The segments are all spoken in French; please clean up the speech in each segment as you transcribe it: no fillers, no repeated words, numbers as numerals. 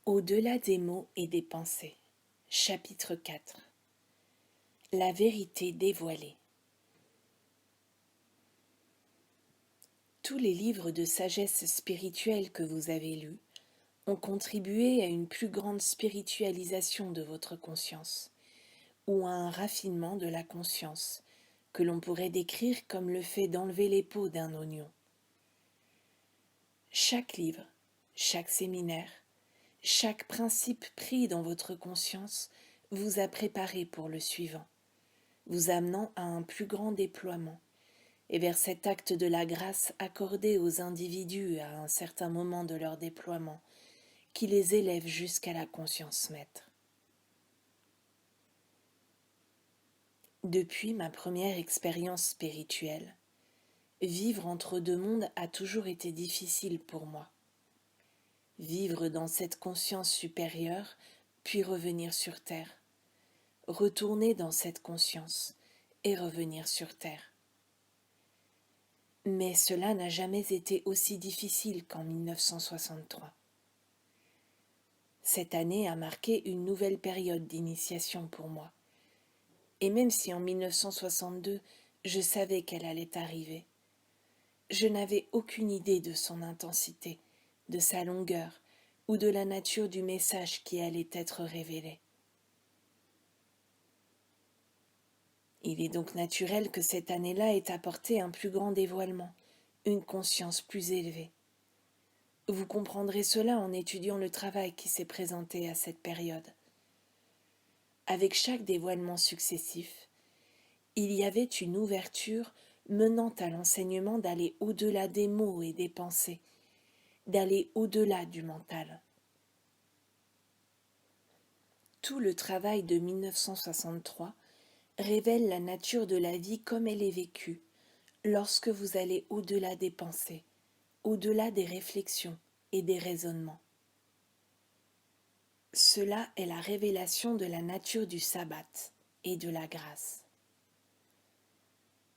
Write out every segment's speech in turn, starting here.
Au-delà des mots et des pensées. Chapitre 4. La vérité dévoilée. Tous les livres de sagesse spirituelle que vous avez lus ont contribué à une plus grande spiritualisation de votre conscience, ou à un raffinement de la conscience, que l'on pourrait décrire comme le fait d'enlever les peaux d'un oignon. Chaque livre, chaque séminaire, chaque principe pris dans votre conscience vous a préparé pour le suivant, vous amenant à un plus grand déploiement, et vers cet acte de la grâce accordé aux individus à un certain moment de leur déploiement, qui les élève jusqu'à la conscience maître. Depuis ma première expérience spirituelle, vivre entre deux mondes a toujours été difficile pour moi. Vivre dans cette conscience supérieure, puis revenir sur terre. Retourner dans cette conscience et revenir sur terre. Mais cela n'a jamais été aussi difficile qu'en 1963. Cette année a marqué une nouvelle période d'initiation pour moi. Et même si en 1962, je savais qu'elle allait arriver, je n'avais aucune idée de son intensité, de sa longueur ou de la nature du message qui allait être révélé. Il est donc naturel que cette année-là ait apporté un plus grand dévoilement, une conscience plus élevée. Vous comprendrez cela en étudiant le travail qui s'est présenté à cette période. Avec chaque dévoilement successif, il y avait une ouverture menant à l'enseignement d'aller au-delà des mots et des pensées, d'aller au-delà du mental. Tout le travail de 1963 révèle la nature de la vie comme elle est vécue, lorsque vous allez au-delà des pensées, au-delà des réflexions et des raisonnements. Cela est la révélation de la nature du sabbat et de la grâce.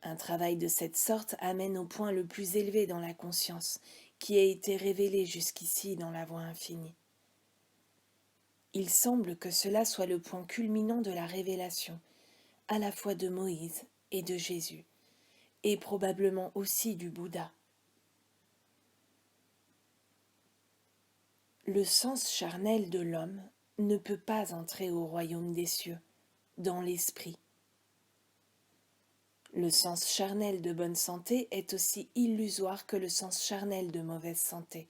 Un travail de cette sorte amène au point le plus élevé dans la conscience, qui a été révélé jusqu'ici dans la voie infinie. Il semble que cela soit le point culminant de la révélation, à la fois de Moïse et de Jésus, et probablement aussi du Bouddha. Le sens charnel de l'homme ne peut pas entrer au royaume des cieux, dans l'esprit. Le sens charnel de bonne santé est aussi illusoire que le sens charnel de mauvaise santé,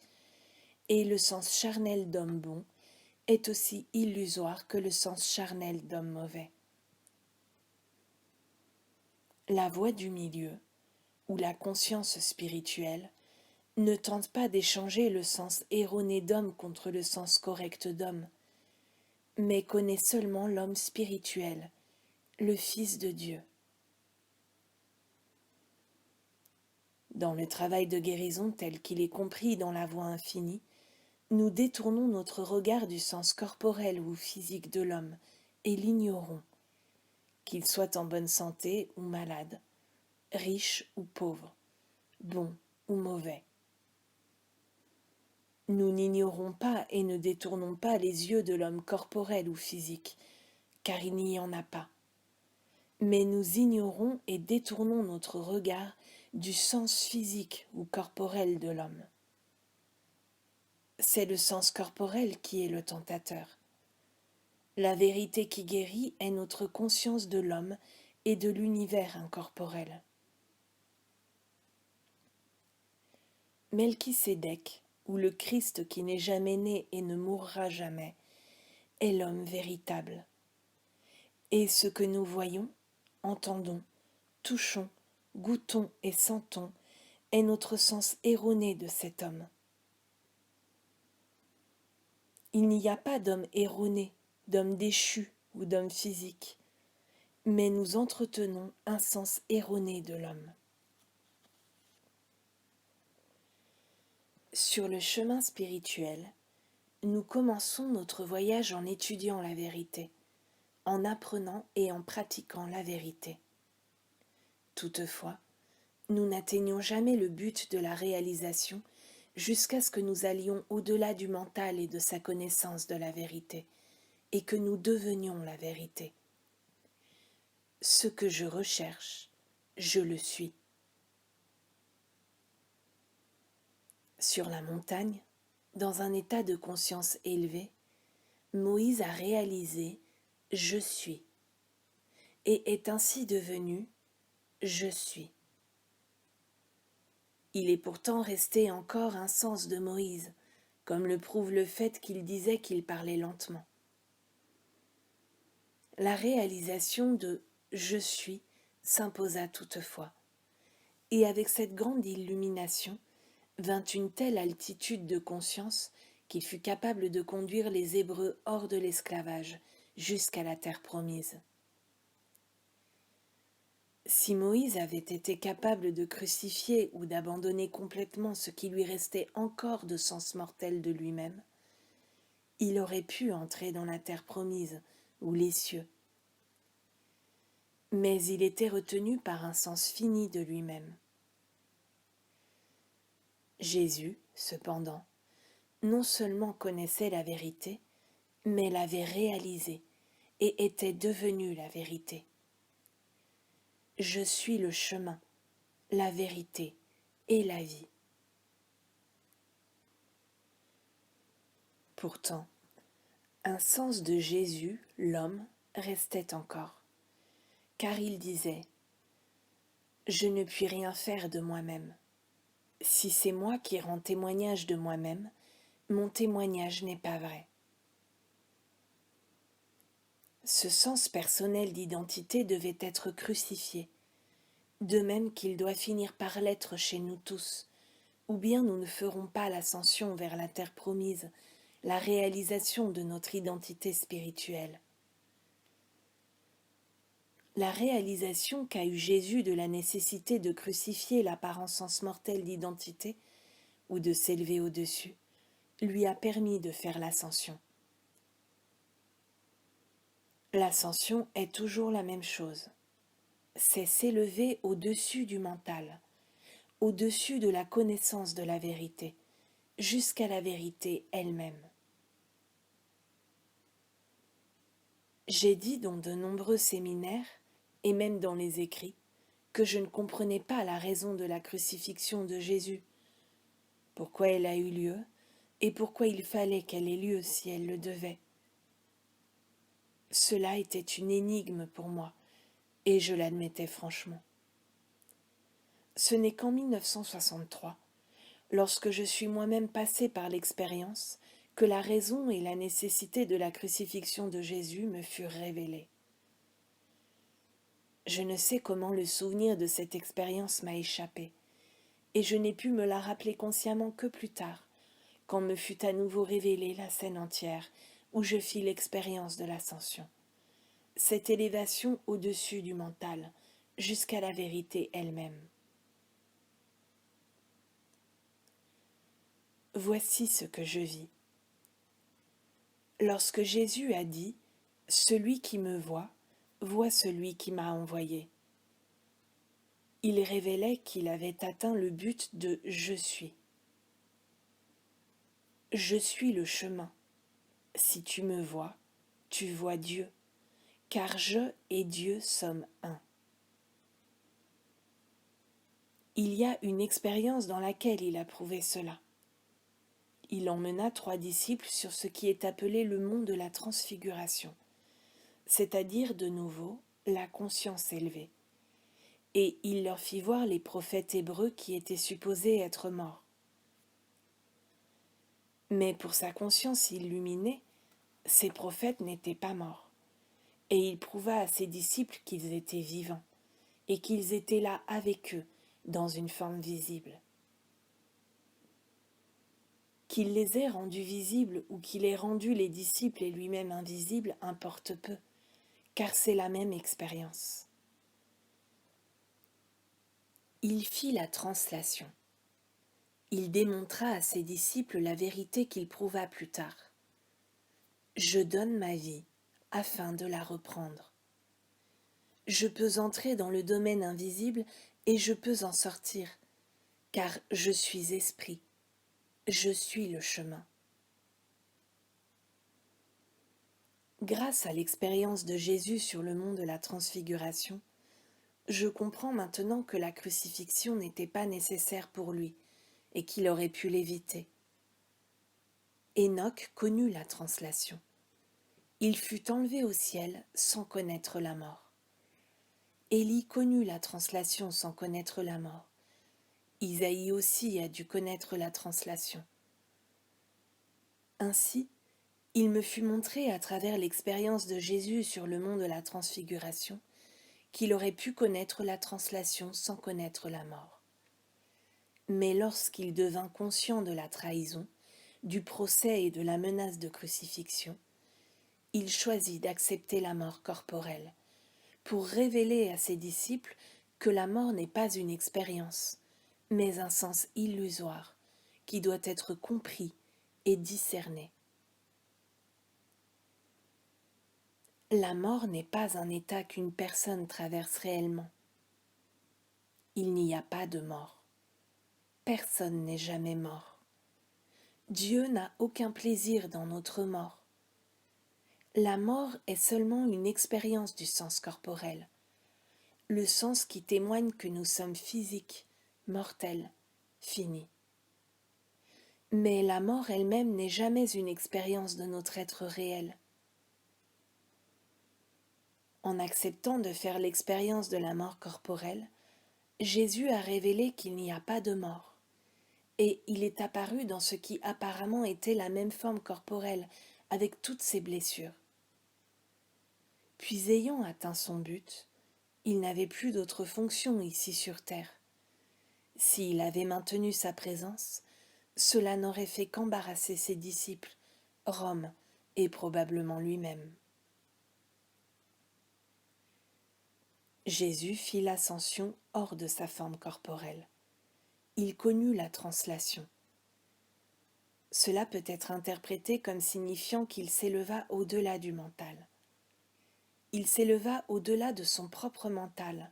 et le sens charnel d'homme bon est aussi illusoire que le sens charnel d'homme mauvais. La voie du milieu, ou la conscience spirituelle, ne tente pas d'échanger le sens erroné d'homme contre le sens correct d'homme, mais connaît seulement l'homme spirituel, le Fils de Dieu. Dans le travail de guérison tel qu'il est compris dans la voie infinie, nous détournons notre regard du sens corporel ou physique de l'homme et l'ignorons, qu'il soit en bonne santé ou malade, riche ou pauvre, bon ou mauvais. Nous n'ignorons pas et ne détournons pas les yeux de l'homme corporel ou physique, car il n'y en a pas. Mais nous ignorons et détournons notre regard du sens physique ou corporel de l'homme. C'est le sens corporel qui est le tentateur. La vérité qui guérit est notre conscience de l'homme et de l'univers incorporel. Melchisédek, ou le Christ qui n'est jamais né et ne mourra jamais, est l'homme véritable. Et ce que nous voyons, entendons, touchons, goûtons et sentons est notre sens erroné de cet homme. Il n'y a pas d'homme erroné, d'homme déchu ou d'homme physique, mais nous entretenons un sens erroné de l'homme. Sur le chemin spirituel, nous commençons notre voyage en étudiant la vérité, en apprenant et en pratiquant la vérité. Toutefois, nous n'atteignons jamais le but de la réalisation jusqu'à ce que nous allions au-delà du mental et de sa connaissance de la vérité, et que nous devenions la vérité. Ce que je recherche, je le suis. Sur la montagne, dans un état de conscience élevé, Moïse a réalisé « je suis » et est ainsi devenu « je suis ». Il est pourtant resté encore un sens de Moïse, comme le prouve le fait qu'il disait qu'il parlait lentement. La réalisation de « je suis » s'imposa toutefois, et avec cette grande illumination vint une telle altitude de conscience qu'il fut capable de conduire les Hébreux hors de l'esclavage, jusqu'à la terre promise. Si Moïse avait été capable de crucifier ou d'abandonner complètement ce qui lui restait encore de sens mortel de lui-même, il aurait pu entrer dans la terre promise ou les cieux. Mais il était retenu par un sens fini de lui-même. Jésus, cependant, non seulement connaissait la vérité, mais l'avait réalisée et était devenu la vérité. Je suis le chemin, la vérité et la vie. Pourtant, un sens de Jésus, l'homme, restait encore, car il disait « Je ne puis rien faire de moi-même. Si c'est moi qui rends témoignage de moi-même, mon témoignage n'est pas vrai. » Ce sens personnel d'identité devait être crucifié, de même qu'il doit finir par l'être chez nous tous, ou bien nous ne ferons pas l'ascension vers la terre promise, la réalisation de notre identité spirituelle. La réalisation qu'a eue Jésus de la nécessité de crucifier l'apparence mortelle d'identité, ou de s'élever au-dessus, lui a permis de faire l'ascension. L'ascension est toujours la même chose. C'est s'élever au-dessus du mental, au-dessus de la connaissance de la vérité, jusqu'à la vérité elle-même. J'ai dit dans de nombreux séminaires, et même dans les écrits, que je ne comprenais pas la raison de la crucifixion de Jésus, pourquoi elle a eu lieu, et pourquoi il fallait qu'elle ait lieu si elle le devait. Cela était une énigme pour moi, et je l'admettais franchement. Ce n'est qu'en 1963, lorsque je suis moi-même passé par l'expérience, que la raison et la nécessité de la crucifixion de Jésus me furent révélées. Je ne sais comment le souvenir de cette expérience m'a échappé, et je n'ai pu me la rappeler consciemment que plus tard, quand me fut à nouveau révélée la scène entière où je fis l'expérience de l'ascension. Cette élévation au-dessus du mental, jusqu'à la vérité elle-même. Voici ce que je vis. Lorsque Jésus a dit « Celui qui me voit, voit celui qui m'a envoyé », il révélait qu'il avait atteint le but de « Je suis ». Je suis le chemin. Si tu me vois, tu vois Dieu, car je et Dieu sommes un. Il y a une expérience dans laquelle il a prouvé cela. Il emmena 3 disciples sur ce qui est appelé le mont de la transfiguration, c'est-à-dire de nouveau la conscience élevée. Et il leur fit voir les prophètes hébreux qui étaient supposés être morts. Mais pour sa conscience illuminée, ces prophètes n'étaient pas morts, et il prouva à ses disciples qu'ils étaient vivants, et qu'ils étaient là avec eux, dans une forme visible. Qu'il les ait rendus visibles ou qu'il ait rendu les disciples et lui-même invisibles importe peu, car c'est la même expérience. Il fit la translation. Il démontra à ses disciples la vérité qu'il prouva plus tard. Je donne ma vie afin de la reprendre. Je peux entrer dans le domaine invisible et je peux en sortir, car je suis esprit. Je suis le chemin. Grâce à l'expérience de Jésus sur le mont de la Transfiguration, je comprends maintenant que la crucifixion n'était pas nécessaire pour lui et qu'il aurait pu l'éviter. Enoch connut la translation. Il fut enlevé au ciel sans connaître la mort. Élie connut la translation sans connaître la mort. Isaïe aussi a dû connaître la translation. Ainsi, il me fut montré à travers l'expérience de Jésus sur le mont de la Transfiguration qu'il aurait pu connaître la translation sans connaître la mort. Mais lorsqu'il devint conscient de la trahison, du procès et de la menace de crucifixion, il choisit d'accepter la mort corporelle, pour révéler à ses disciples que la mort n'est pas une expérience, mais un sens illusoire qui doit être compris et discerné. La mort n'est pas un état qu'une personne traverse réellement. Il n'y a pas de mort. Personne n'est jamais mort. Dieu n'a aucun plaisir dans notre mort. La mort est seulement une expérience du sens corporel, le sens qui témoigne que nous sommes physiques, mortels, finis. Mais la mort elle-même n'est jamais une expérience de notre être réel. En acceptant de faire l'expérience de la mort corporelle, Jésus a révélé qu'il n'y a pas de mort, et il est apparu dans ce qui apparemment était la même forme corporelle, avec toutes ses blessures. Puis ayant atteint son but, il n'avait plus d'autre fonction ici sur terre. S'il avait maintenu sa présence, cela n'aurait fait qu'embarrasser ses disciples, Rome et probablement lui-même. Jésus fit l'ascension hors de sa forme corporelle. Il connut la translation. Cela peut être interprété comme signifiant qu'il s'éleva au-delà du mental. Il s'éleva au-delà de son propre mental,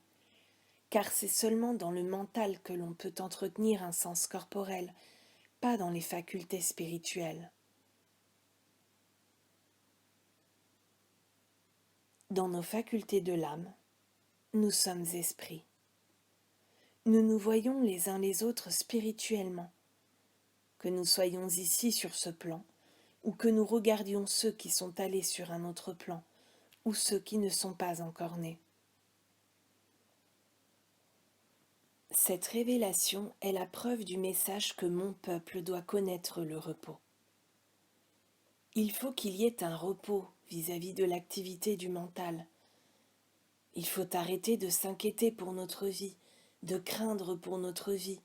car c'est seulement dans le mental que l'on peut entretenir un sens corporel, pas dans les facultés spirituelles. Dans nos facultés de l'âme, nous sommes esprits. Nous nous voyons les uns les autres spirituellement, que nous soyons ici sur ce plan, ou que nous regardions ceux qui sont allés sur un autre plan, ou ceux qui ne sont pas encore nés. Cette révélation est la preuve du message que mon peuple doit connaître le repos. Il faut qu'il y ait un repos vis-à-vis de l'activité du mental. Il faut arrêter de s'inquiéter pour notre vie, de craindre pour notre vie,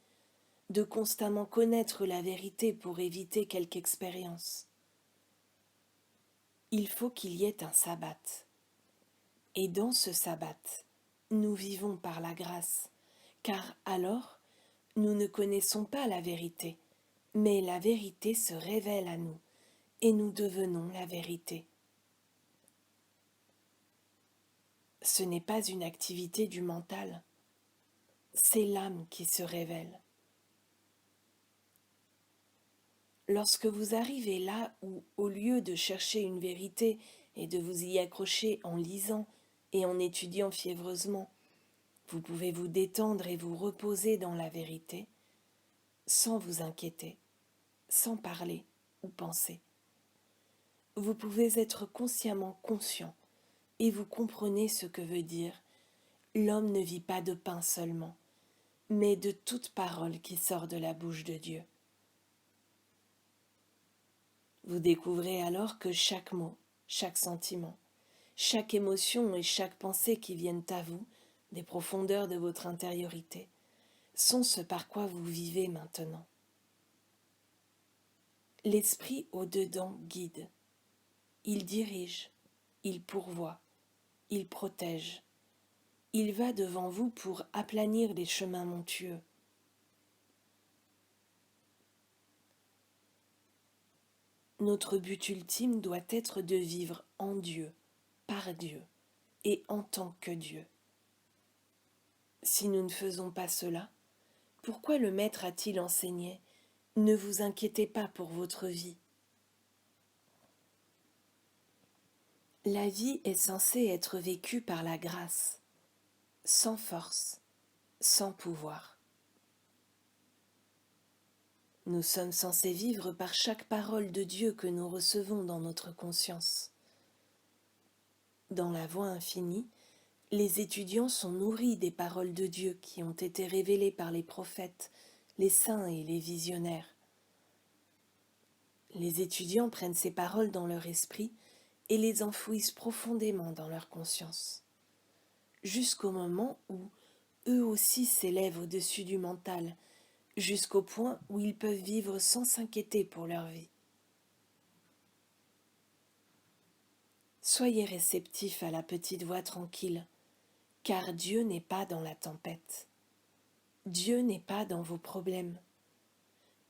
de constamment connaître la vérité pour éviter quelque expérience. Il faut qu'il y ait un sabbat. Et dans ce sabbat, nous vivons par la grâce, car alors, nous ne connaissons pas la vérité, mais la vérité se révèle à nous, et nous devenons la vérité. Ce n'est pas une activité du mental, c'est l'âme qui se révèle. Lorsque vous arrivez là où, au lieu de chercher une vérité et de vous y accrocher en lisant et en étudiant fiévreusement, vous pouvez vous détendre et vous reposer dans la vérité, sans vous inquiéter, sans parler ou penser. Vous pouvez être consciemment conscient et vous comprenez ce que veut dire « l'homme ne vit pas de pain seulement, mais de toute parole qui sort de la bouche de Dieu ». Vous découvrez alors que chaque mot, chaque sentiment, chaque émotion et chaque pensée qui viennent à vous, des profondeurs de votre intériorité, sont ce par quoi vous vivez maintenant. L'esprit au-dedans guide. Il dirige, il pourvoit, il protège. Il va devant vous pour aplanir les chemins montueux. Notre but ultime doit être de vivre en Dieu, par Dieu et en tant que Dieu. Si nous ne faisons pas cela, pourquoi le Maître a-t-il enseigné Ne vous inquiétez pas pour votre vie. La vie est censée être vécue par la grâce, sans force, sans pouvoir. Nous sommes censés vivre par chaque parole de Dieu que nous recevons dans notre conscience. Dans la voie infinie, les étudiants sont nourris des paroles de Dieu qui ont été révélées par les prophètes, les saints et les visionnaires. Les étudiants prennent ces paroles dans leur esprit et les enfouissent profondément dans leur conscience, jusqu'au moment où eux aussi s'élèvent au-dessus du mental, jusqu'au point où ils peuvent vivre sans s'inquiéter pour leur vie. Soyez réceptifs à la petite voix tranquille, car Dieu n'est pas dans la tempête. Dieu n'est pas dans vos problèmes.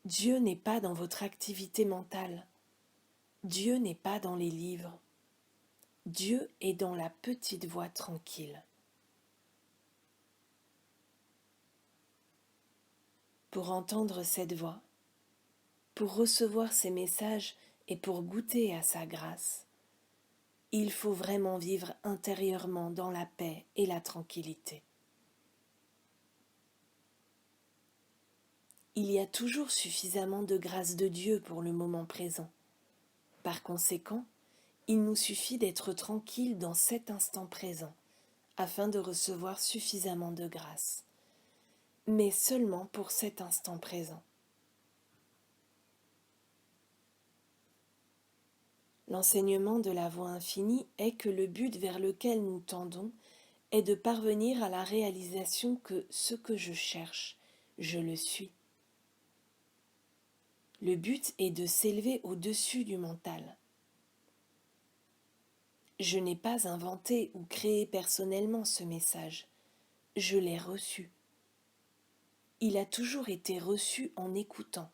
Dieu n'est pas dans votre activité mentale. Dieu n'est pas dans les livres. Dieu est dans la petite voix tranquille. Pour entendre cette voix, pour recevoir ses messages et pour goûter à sa grâce, il faut vraiment vivre intérieurement dans la paix et la tranquillité. Il y a toujours suffisamment de grâce de Dieu pour le moment présent. Par conséquent, il nous suffit d'être tranquille dans cet instant présent, afin de recevoir suffisamment de grâce, mais seulement pour cet instant présent. L'enseignement de la voie infinie est que le but vers lequel nous tendons est de parvenir à la réalisation que ce que je cherche, je le suis. Le but est de s'élever au-dessus du mental. Je n'ai pas inventé ou créé personnellement ce message, je l'ai reçu. Il a toujours été reçu en écoutant,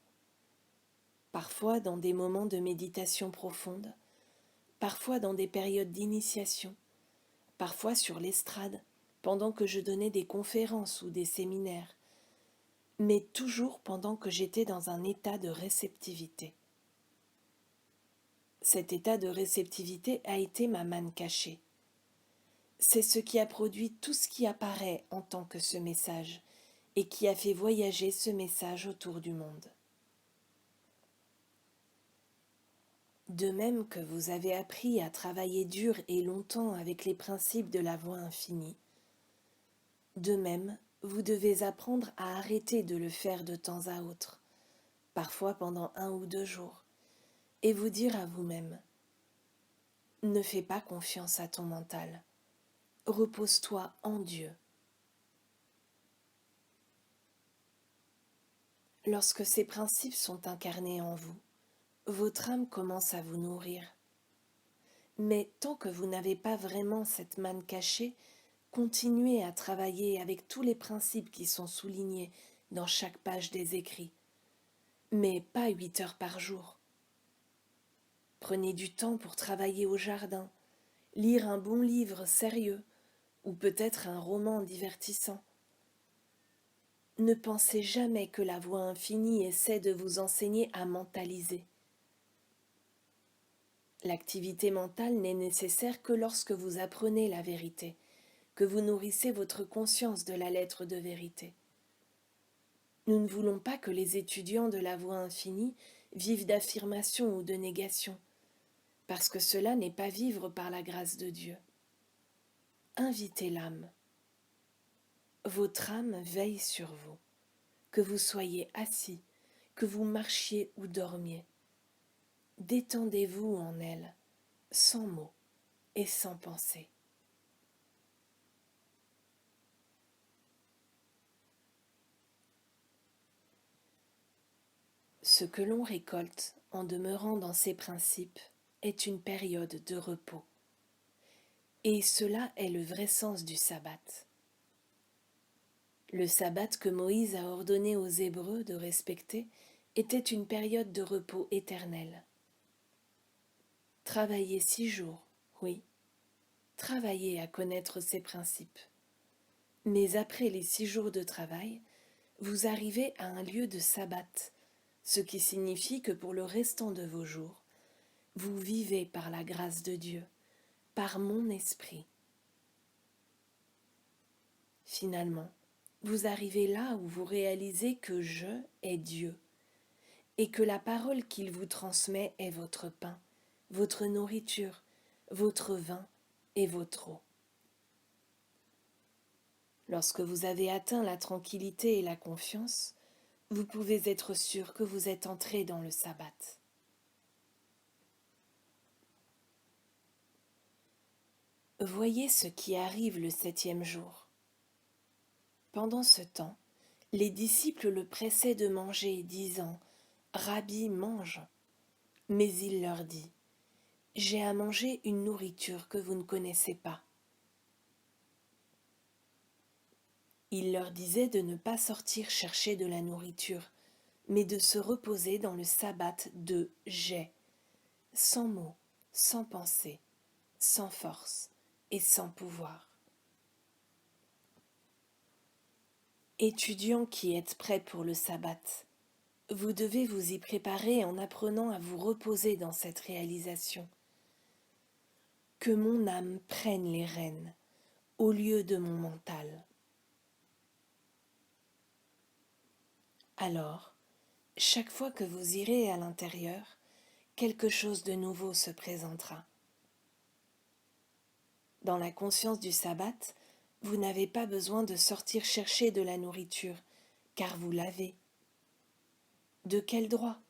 parfois dans des moments de méditation profonde, parfois dans des périodes d'initiation, parfois sur l'estrade, pendant que je donnais des conférences ou des séminaires, mais toujours pendant que j'étais dans un état de réceptivité. Cet état de réceptivité a été ma manne cachée. C'est ce qui a produit tout ce qui apparaît en tant que ce message et qui a fait voyager ce message autour du monde. De même que vous avez appris à travailler dur et longtemps avec les principes de la voie infinie, de même, vous devez apprendre à arrêter de le faire de temps à autre, parfois pendant 1 ou 2 jours, et vous dire à vous-même, ne fais pas confiance à ton mental, repose-toi en Dieu. Lorsque ces principes sont incarnés en vous, votre âme commence à vous nourrir. Mais tant que vous n'avez pas vraiment cette manne cachée, continuez à travailler avec tous les principes qui sont soulignés dans chaque page des écrits, mais pas 8 heures par jour. Prenez du temps pour travailler au jardin, lire un bon livre sérieux ou peut-être un roman divertissant. Ne pensez jamais que la voie infinie essaie de vous enseigner à mentaliser. L'activité mentale n'est nécessaire que lorsque vous apprenez la vérité, que vous nourrissez votre conscience de la lettre de vérité. Nous ne voulons pas que les étudiants de la voie infinie vivent d'affirmation ou de négation, parce que cela n'est pas vivre par la grâce de Dieu. Invitez l'âme. Votre âme veille sur vous, que vous soyez assis, que vous marchiez ou dormiez. Détendez-vous en elle, sans mots et sans pensée. Ce que l'on récolte en demeurant dans ces principes est une période de repos. Et cela est le vrai sens du sabbat. Le sabbat que Moïse a ordonné aux Hébreux de respecter était une période de repos éternel. Travaillez 6 jours, oui, travaillez à connaître ces principes. Mais après les 6 jours de travail, vous arrivez à un lieu de sabbat, ce qui signifie que pour le restant de vos jours, vous vivez par la grâce de Dieu, par mon esprit. Finalement, vous arrivez là où vous réalisez que je est Dieu et que la parole qu'il vous transmet est votre pain, votre nourriture, votre vin et votre eau. Lorsque vous avez atteint la tranquillité et la confiance, vous pouvez être sûr que vous êtes entré dans le sabbat. Voyez ce qui arrive le 7e jour. Pendant ce temps, les disciples le pressaient de manger, disant « Rabbi, mange !» Mais il leur dit « J'ai à manger une nourriture que vous ne connaissez pas. » Il leur disait de ne pas sortir chercher de la nourriture, mais de se reposer dans le sabbat de « j'ai », sans mots, sans pensée, sans force et sans pouvoir. Étudiants qui êtes prêts pour le sabbat, vous devez vous y préparer en apprenant à vous reposer dans cette réalisation. Que mon âme prenne les rênes au lieu de mon mental. Alors, chaque fois que vous irez à l'intérieur, quelque chose de nouveau se présentera. Dans la conscience du sabbat, vous n'avez pas besoin de sortir chercher de la nourriture, car vous l'avez. De quel droit ?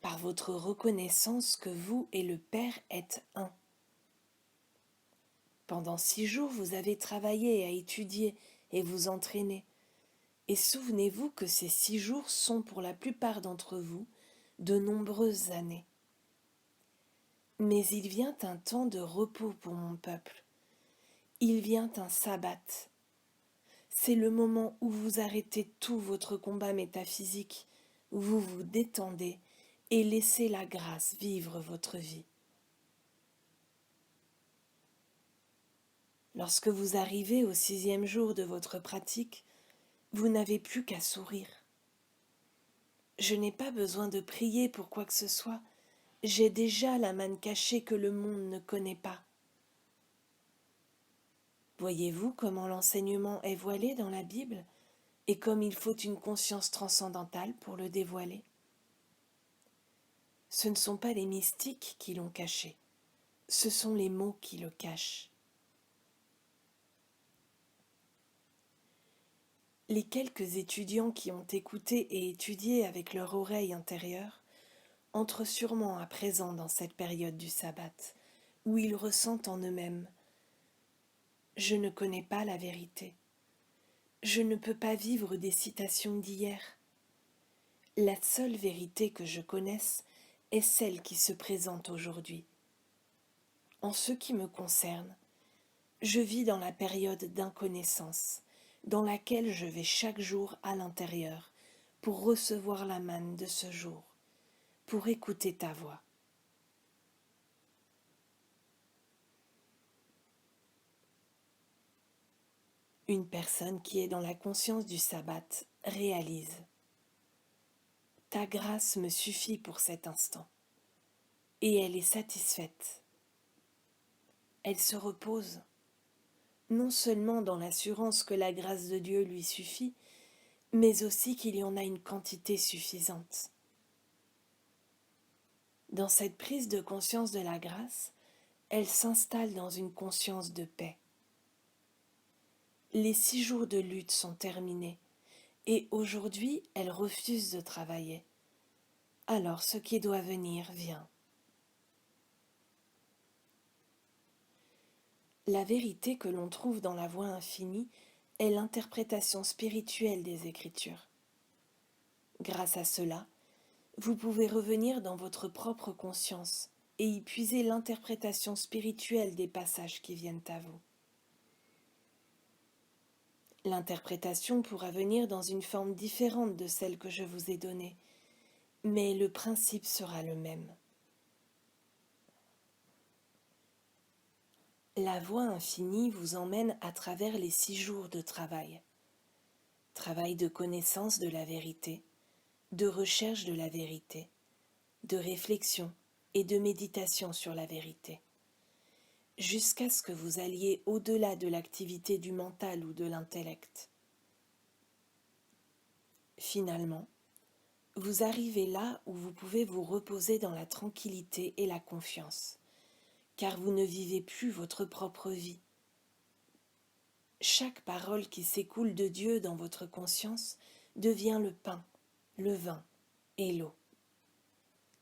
Par votre reconnaissance que vous et le Père êtes un. Pendant 6 jours, vous avez travaillé à étudier et vous entraîner. Et souvenez-vous que ces 6 jours sont pour la plupart d'entre vous de nombreuses années. Mais il vient un temps de repos pour mon peuple. Il vient un sabbat. C'est le moment où vous arrêtez tout votre combat métaphysique, où vous vous détendez et laissez la grâce vivre votre vie. Lorsque vous arrivez au 6e jour de votre pratique, vous n'avez plus qu'à sourire. Je n'ai pas besoin de prier pour quoi que ce soit, j'ai déjà la manne cachée que le monde ne connaît pas. Voyez-vous comment l'enseignement est voilé dans la Bible et comme il faut une conscience transcendantale pour le dévoiler ? Ce ne sont pas les mystiques qui l'ont caché, ce sont les mots qui le cachent. Les quelques étudiants qui ont écouté et étudié avec leur oreille intérieure entrent sûrement à présent dans cette période du sabbat, où ils ressentent en eux-mêmes « Je ne connais pas la vérité. Je ne peux pas vivre des citations d'hier. La seule vérité que je connaisse est celle qui se présente aujourd'hui. En ce qui me concerne, je vis dans la période d'inconnaissance, dans laquelle je vais chaque jour à l'intérieur pour recevoir la manne de ce jour, pour écouter ta voix. » Une personne qui est dans la conscience du sabbat réalise « Ta grâce me suffit pour cet instant » et elle est satisfaite. Elle se repose, non seulement dans l'assurance que la grâce de Dieu lui suffit, mais aussi qu'il y en a une quantité suffisante. Dans cette prise de conscience de la grâce, elle s'installe dans une conscience de paix. Les 6 jours de lutte sont terminés et aujourd'hui elle refuse de travailler. Alors ce qui doit venir vient. La vérité que l'on trouve dans la voie infinie est l'interprétation spirituelle des Écritures. Grâce à cela, vous pouvez revenir dans votre propre conscience et y puiser l'interprétation spirituelle des passages qui viennent à vous. L'interprétation pourra venir dans une forme différente de celle que je vous ai donnée, mais le principe sera le même. La voie infinie vous emmène à travers les 6 jours de travail. Travail de connaissance de la vérité, de recherche de la vérité, de réflexion et de méditation sur la vérité, jusqu'à ce que vous alliez au-delà de l'activité du mental ou de l'intellect. Finalement, vous arrivez là où vous pouvez vous reposer dans la tranquillité et la confiance, car vous ne vivez plus votre propre vie. Chaque parole qui s'écoule de Dieu dans votre conscience devient le pain, le vin et l'eau.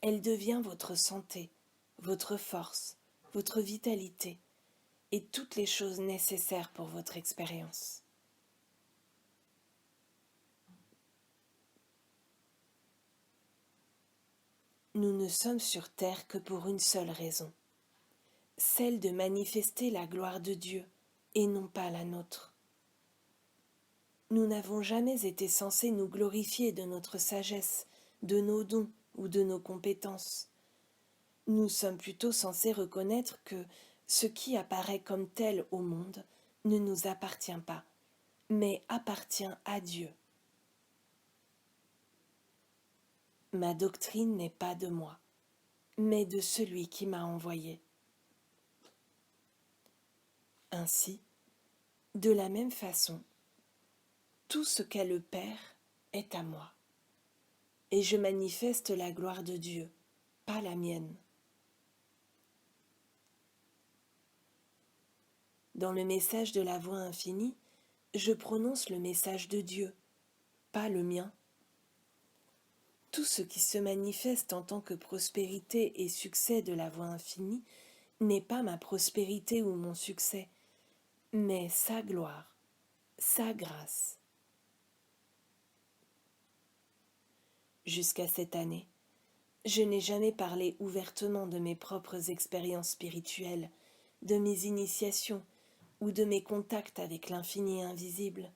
Elle devient votre santé, votre force, votre vitalité et toutes les choses nécessaires pour votre expérience. Nous ne sommes sur terre que pour une seule raison, celle de manifester la gloire de Dieu et non pas la nôtre. Nous n'avons jamais été censés nous glorifier de notre sagesse, de nos dons ou de nos compétences. Nous sommes plutôt censés reconnaître que ce qui apparaît comme tel au monde ne nous appartient pas, mais appartient à Dieu. Ma doctrine n'est pas de moi, mais de celui qui m'a envoyé. Ainsi, de la même façon, tout ce qu'a le Père est à moi, et je manifeste la gloire de Dieu, pas la mienne. Dans le message de la voix infinie, je prononce le message de Dieu, pas le mien. Tout ce qui se manifeste en tant que prospérité et succès de la voie infinie n'est pas ma prospérité ou mon succès, mais sa gloire, sa grâce. Jusqu'à cette année, je n'ai jamais parlé ouvertement de mes propres expériences spirituelles, de mes initiations ou de mes contacts avec l'infini invisible,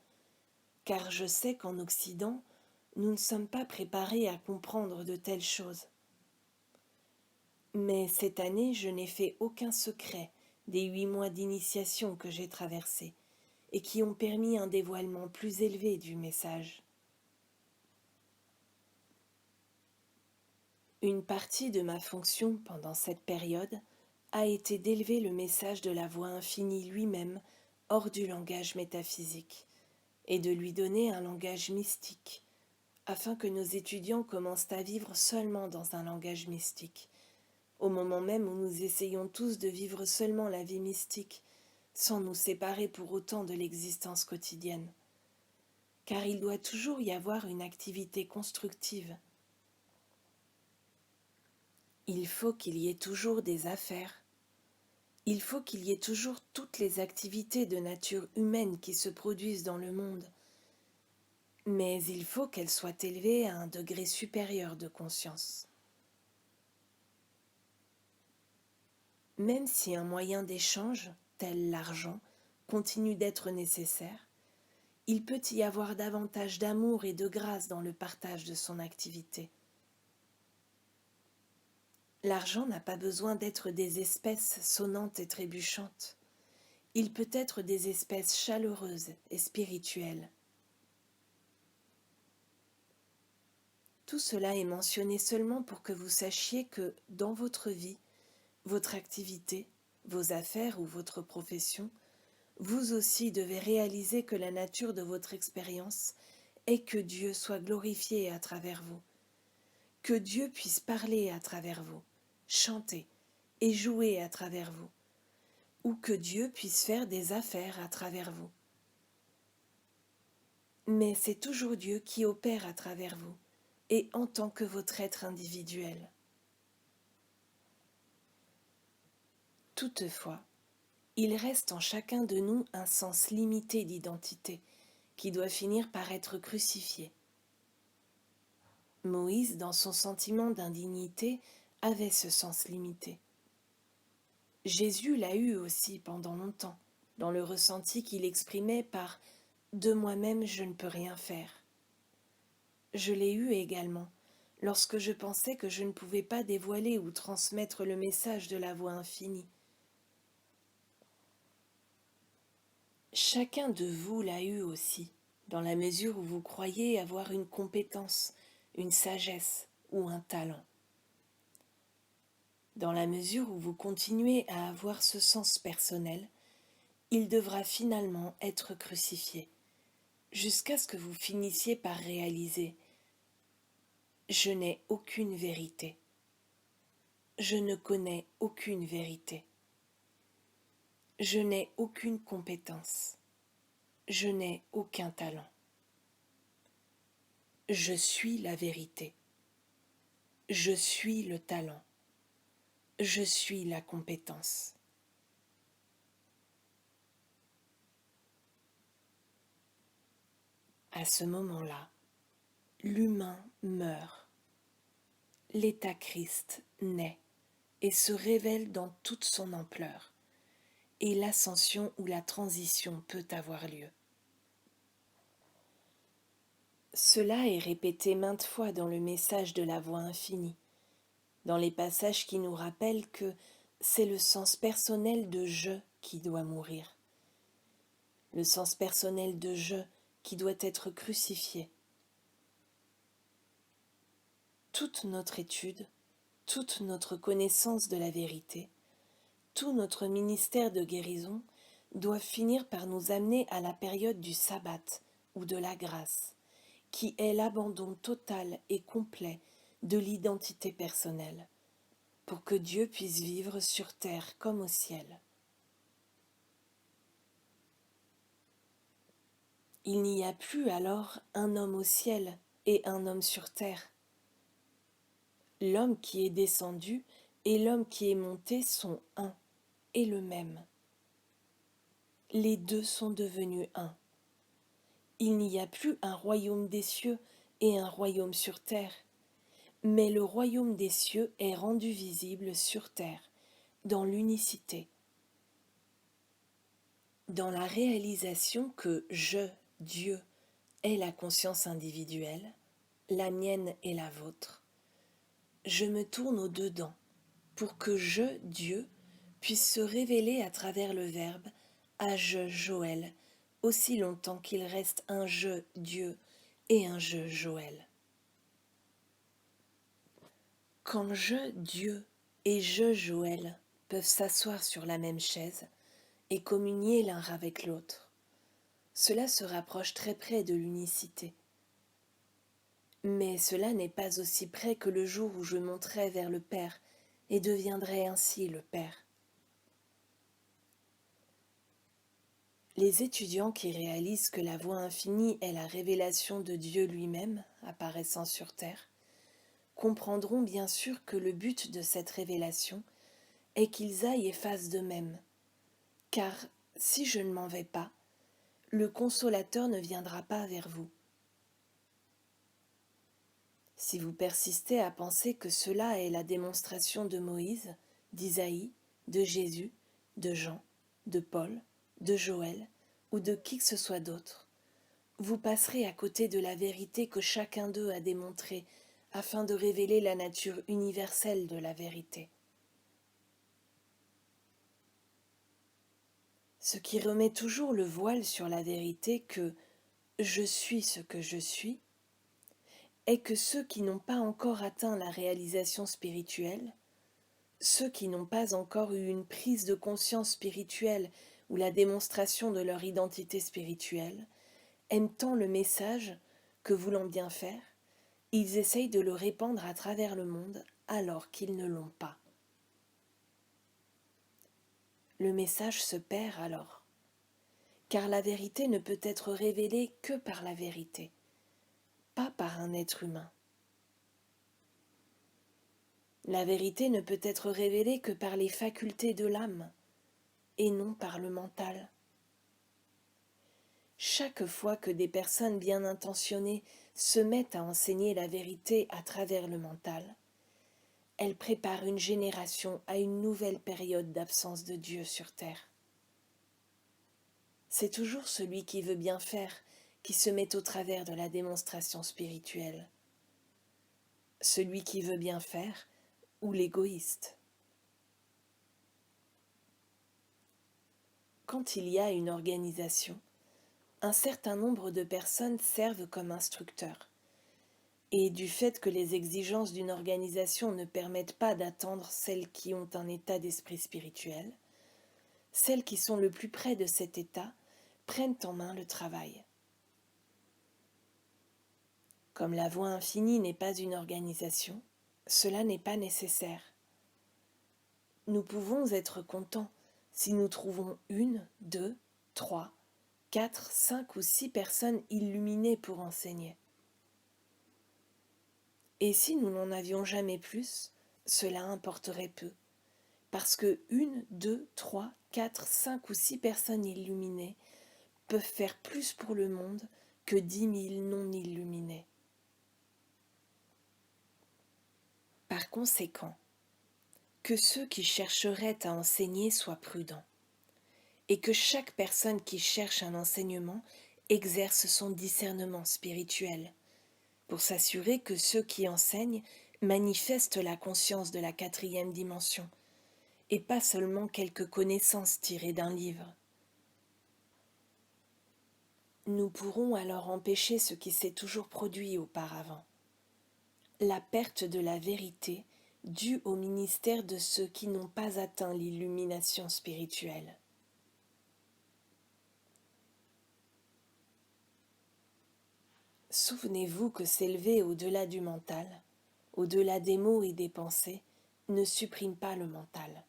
car je sais qu'en Occident, nous ne sommes pas préparés à comprendre de telles choses. Mais cette année, je n'ai fait aucun secret des 8 mois d'initiation que j'ai traversés et qui ont permis un dévoilement plus élevé du message. Une partie de ma fonction pendant cette période a été d'élever le message de la voix infinie lui-même hors du langage métaphysique et de lui donner un langage mystique, afin que nos étudiants commencent à vivre seulement dans un langage mystique, au moment même où nous essayons tous de vivre seulement la vie mystique, sans nous séparer pour autant de l'existence quotidienne. Car il doit toujours y avoir une activité constructive. Il faut qu'il y ait toujours des affaires. Il faut qu'il y ait toujours toutes les activités de nature humaine qui se produisent dans le monde. Mais il faut qu'elles soient élevées à un degré supérieur de conscience. Même si un moyen d'échange, tel l'argent, continue d'être nécessaire, il peut y avoir davantage d'amour et de grâce dans le partage de son activité. L'argent n'a pas besoin d'être des espèces sonnantes et trébuchantes. Il peut être des espèces chaleureuses et spirituelles. Tout cela est mentionné seulement pour que vous sachiez que, dans votre vie, votre activité, vos affaires ou votre profession, vous aussi devez réaliser que la nature de votre expérience est que Dieu soit glorifié à travers vous, que Dieu puisse parler à travers vous, chanter et jouer à travers vous, ou que Dieu puisse faire des affaires à travers vous. Mais c'est toujours Dieu qui opère à travers vous, et en tant que votre être individuel. Toutefois, il reste en chacun de nous un sens limité d'identité, qui doit finir par être crucifié. Moïse, dans son sentiment d'indignité, avait ce sens limité. Jésus l'a eu aussi pendant longtemps, dans le ressenti qu'il exprimait par « de moi-même je ne peux rien faire ». Je l'ai eu également, lorsque je pensais que je ne pouvais pas dévoiler ou transmettre le message de la voix infinie. Chacun de vous l'a eu aussi, dans la mesure où vous croyez avoir une compétence, une sagesse ou un talent. Dans la mesure où vous continuez à avoir ce sens personnel, il devra finalement être crucifié, jusqu'à ce que vous finissiez par réaliser « Je n'ai aucune vérité. Je ne connais aucune vérité. Je n'ai aucune compétence. Je n'ai aucun talent. Je suis la vérité. Je suis le talent. Je suis la compétence. » À ce moment-là, l'humain meurt. L'état Christ naît et se révèle dans toute son ampleur, et l'ascension ou la transition peut avoir lieu. Cela est répété maintes fois dans le message de la voix infinie, dans les passages qui nous rappellent que c'est le sens personnel de je qui doit mourir, le sens personnel de je qui doit être crucifié. Toute notre étude, toute notre connaissance de la vérité, tout notre ministère de guérison doit finir par nous amener à la période du sabbat ou de la grâce, qui est l'abandon total et complet de l'identité personnelle, pour que Dieu puisse vivre sur terre comme au ciel. Il n'y a plus alors un homme au ciel et un homme sur terre. L'homme qui est descendu et l'homme qui est monté sont un et le même. Les deux sont devenus un. Il n'y a plus un royaume des cieux et un royaume sur terre, mais le royaume des cieux est rendu visible sur terre, dans l'unicité, dans la réalisation que je, Dieu, est la conscience individuelle, la mienne et la vôtre. Je me tourne au dedans pour que je, Dieu, puisse se révéler à travers le Verbe à je, Joël, aussi longtemps qu'il reste un je, Dieu, et un je, Joël. Quand je, Dieu, et je, Joël, peuvent s'asseoir sur la même chaise et communier l'un avec l'autre, cela se rapproche très près de l'unicité. Mais cela n'est pas aussi près que le jour où je monterai vers le Père et deviendrai ainsi le Père. Les étudiants qui réalisent que la voix infinie est la révélation de Dieu lui-même apparaissant sur terre comprendront bien sûr que le but de cette révélation est qu'ils aillent et fassent de même, car si je ne m'en vais pas, le Consolateur ne viendra pas vers vous. Si vous persistez à penser que cela est la démonstration de Moïse, d'Isaïe, de Jésus, de Jean, de Paul, de Joël ou de qui que ce soit d'autre, vous passerez à côté de la vérité que chacun d'eux a démontrée afin de révéler la nature universelle de la vérité. Ce qui remet toujours le voile sur la vérité que je suis ce que je suis est que ceux qui n'ont pas encore atteint la réalisation spirituelle, ceux qui n'ont pas encore eu une prise de conscience spirituelle ou la démonstration de leur identité spirituelle, aiment tant le message que, voulant bien faire, ils essayent de le répandre à travers le monde alors qu'ils ne l'ont pas. Le message se perd alors, car la vérité ne peut être révélée que par la vérité, pas par un être humain. La vérité ne peut être révélée que par les facultés de l'âme, et non par le mental. Chaque fois que des personnes bien intentionnées se mettent à enseigner la vérité à travers le mental, elles préparent une génération à une nouvelle période d'absence de Dieu sur terre. C'est toujours celui qui veut bien faire qui se met au travers de la démonstration spirituelle. Celui qui veut bien faire ou l'égoïste. Quand il y a une organisation, un certain nombre de personnes servent comme instructeurs, Et du fait que les exigences d'une organisation ne permettent pas d'atteindre celles qui ont un état d'esprit spirituel, celles qui sont le plus près de cet état prennent en main le travail. Comme la voie infinie n'est pas une organisation, cela n'est pas nécessaire. Nous pouvons être contents si nous trouvons 1, 2, 3, 4, 5 ou 6 personnes illuminées pour enseigner. Et si nous n'en avions jamais plus, cela importerait peu, parce que 1, 2, 3, 4, 5 ou 6 personnes illuminées peuvent faire plus pour le monde que 10 000 non illuminés. Par conséquent, que ceux qui chercheraient à enseigner soient prudents, et que chaque personne qui cherche un enseignement exerce son discernement spirituel, pour s'assurer que ceux qui enseignent manifestent la conscience de la 4e dimension, et pas seulement quelques connaissances tirées d'un livre. Nous pourrons alors empêcher ce qui s'est toujours produit auparavant, la perte de la vérité due au ministère de ceux qui n'ont pas atteint l'illumination spirituelle. Souvenez-vous que s'élever au-delà du mental, au-delà des mots et des pensées, ne supprime pas le mental,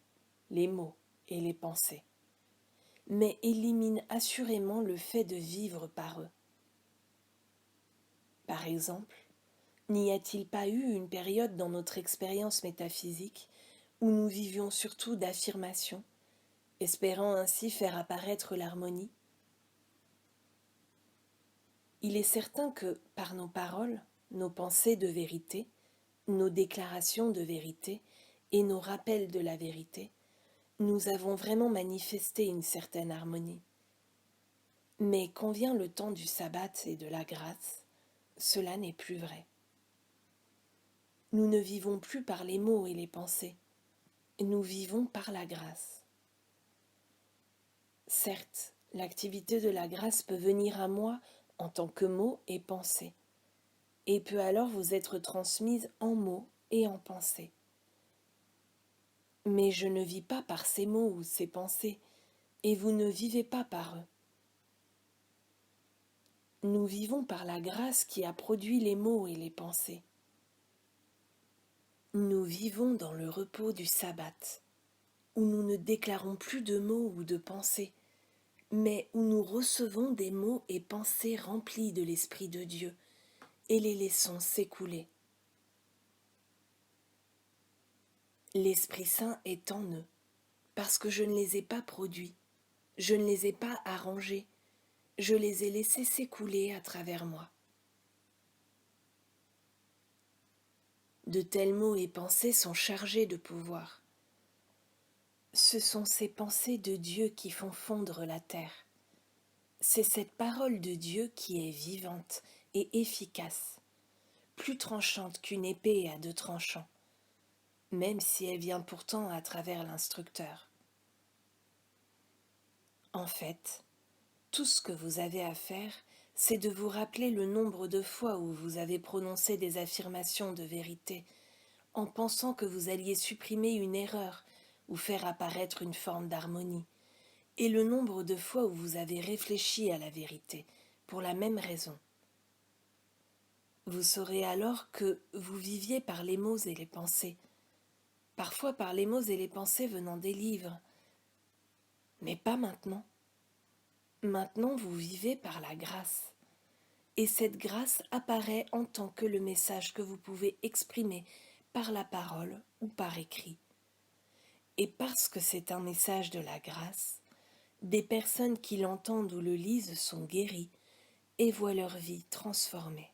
les mots et les pensées, mais élimine assurément le fait de vivre par eux. Par exemple, n'y a-t-il pas eu une période dans notre expérience métaphysique où nous vivions surtout d'affirmations, espérant ainsi faire apparaître l'harmonie? Il est certain que, par nos paroles, nos pensées de vérité, nos déclarations de vérité et nos rappels de la vérité, nous avons vraiment manifesté une certaine harmonie. Mais quand vient le temps du sabbat et de la grâce, cela n'est plus vrai. Nous ne vivons plus par les mots et les pensées, nous vivons par la grâce. Certes, l'activité de la grâce peut venir à moi en tant que mots et pensées, et peut alors vous être transmise en mots et en pensées. Mais je ne vis pas par ces mots ou ces pensées, et vous ne vivez pas par eux. Nous vivons par la grâce qui a produit les mots et les pensées. Nous vivons dans le repos du sabbat, où nous ne déclarons plus de mots ou de pensées, mais où nous recevons des mots et pensées remplis de l'Esprit de Dieu, et les laissons s'écouler. L'Esprit Saint est en eux, parce que je ne les ai pas produits, je ne les ai pas arrangés, je les ai laissés s'écouler à travers moi. De tels mots et pensées sont chargés de pouvoir. Ce sont ces pensées de Dieu qui font fondre la terre. C'est cette parole de Dieu qui est vivante et efficace, plus tranchante qu'une épée à 2 tranchants, même si elle vient pourtant à travers l'instructeur. En fait, tout ce que vous avez à faire, c'est de vous rappeler le nombre de fois où vous avez prononcé des affirmations de vérité, en pensant que vous alliez supprimer une erreur ou faire apparaître une forme d'harmonie, et le nombre de fois où vous avez réfléchi à la vérité, pour la même raison. Vous saurez alors que vous viviez par les mots et les pensées, parfois par les mots et les pensées venant des livres, mais pas maintenant. Maintenant, vous vivez par la grâce, et cette grâce apparaît en tant que le message que vous pouvez exprimer par la parole ou par écrit. Et parce que c'est un message de la grâce, des personnes qui l'entendent ou le lisent sont guéries et voient leur vie transformée.